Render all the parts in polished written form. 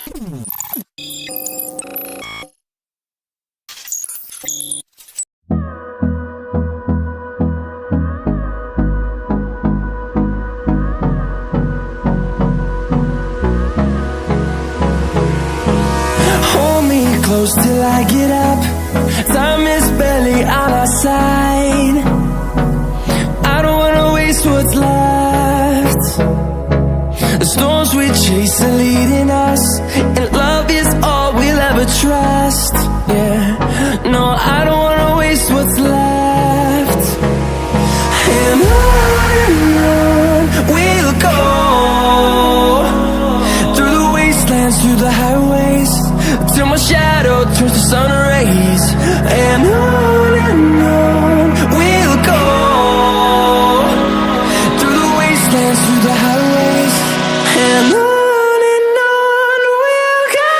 Hold me close till I get up. Time is barely on our side. I don't wanna waste what's left. The storms we chase are leading us, and love is all we'll ever trust. Yeah, no, I don't wanna waste what's left. And on we'll go, through the wastelands, through the highways, till my shadow turns to sun rays. And on we'll go, through the wastelands, through the highways, and on we'll go.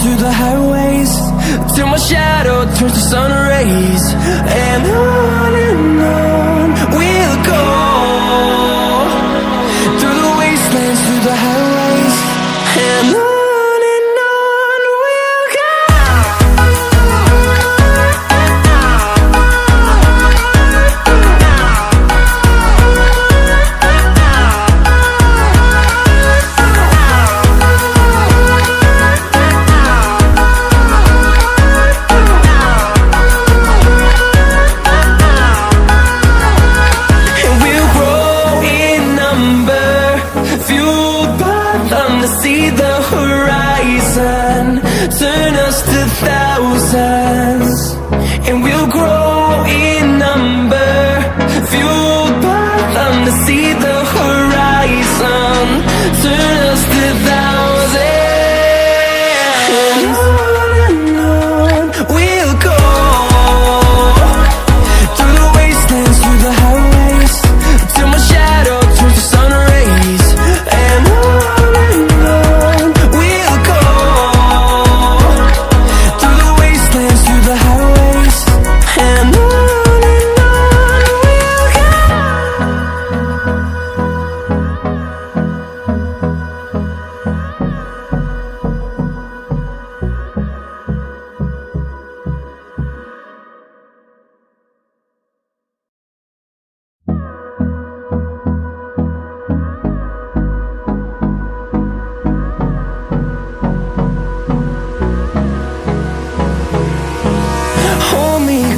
Through the highways, till my shadow turns to sun rays. And on we'll go, through the wastelands, through the highways, and on we'll go. See the horizon, turn us to thousands, and we'll grow in number, fueled by them to see the horizon, turn us to thousands. And on we'll go, through the wastelands, through the highways, till my shadow turns to sun rays. And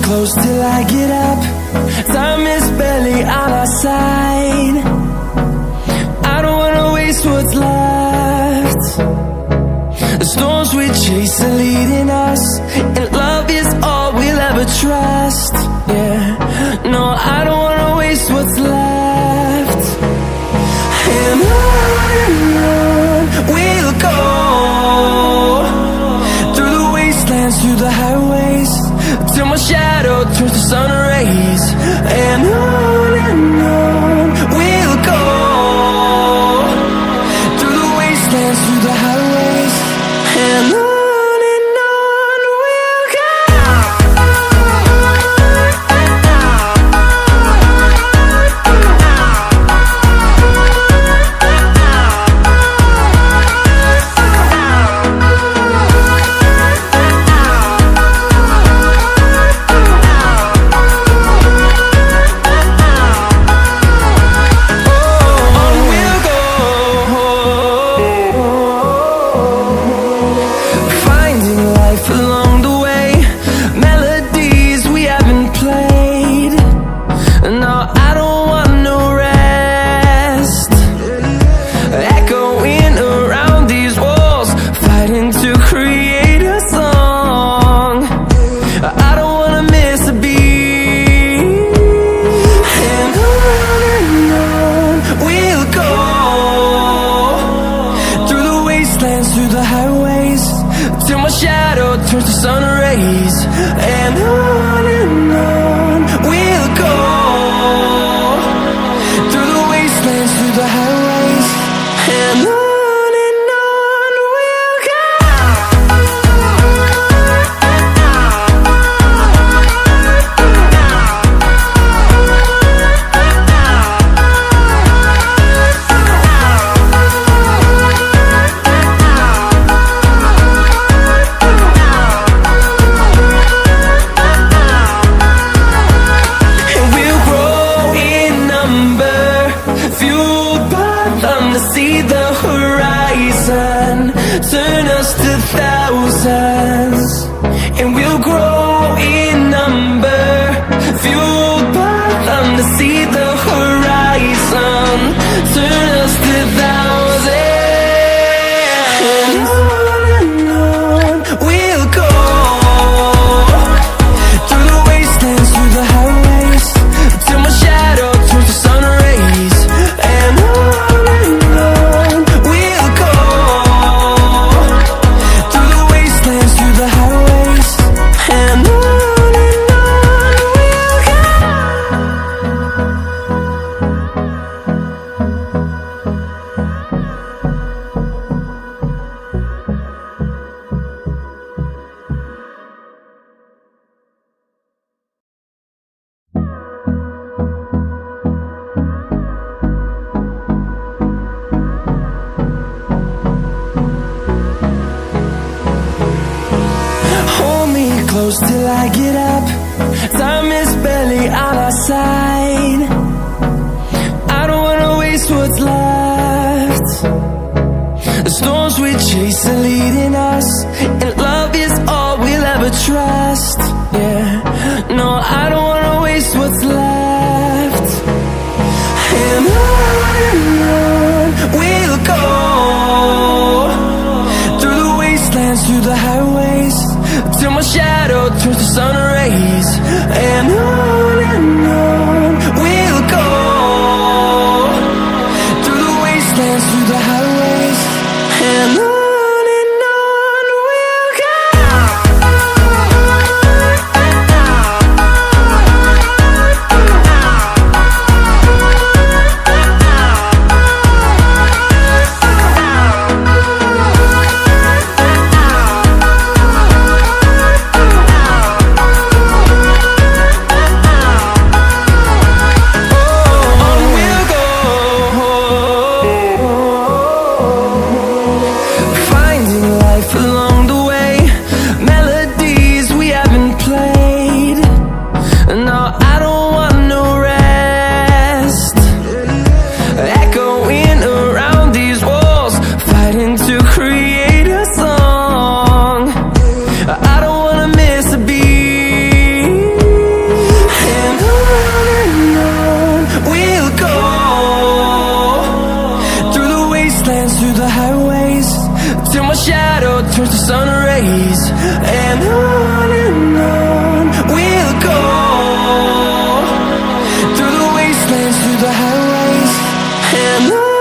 close till I get up. Time is barely on our side. I don't wanna waste what's left. The storms we chase are leading us, and love is all we'll ever trust. Yeah, no, I don't wanna waste what's left. And on we'll go, through the wastelands, through the highways, till my shadow turns to sun rays. And on we'll go, through the wastelands, through the highways, and on we'll go. Finding life along the way, melodies fighting to create a song. I don't wanna miss a beat. And on we'll go, through the wastelands, through the highways, till my shadow turns to sun rays. And on we'll go, through the wastelands, through the highways, and on we'll go. See the horizon, turn us to thousands, and we'll grow in number, fueled by them to see the horizon, turn us to thousands. And on we'll go, through the wastelands, through the highways, till my shadow turns to sun rays. And close till I get up, time is barely on our side. I don't wanna waste what's left. The storms we chase are leading us, and love is all we'll ever trust. Yeah, no, I don't wanna waste what's left. And on we'll go, through the wastelands, through the highways, till my shadow turns to sun rays. And on we'll go, through the wastelands, through the highways, and on we'll go. Through the highways, till my shadow turns to sun rays. And on we'll go, through the wastelands, through the highways, and on.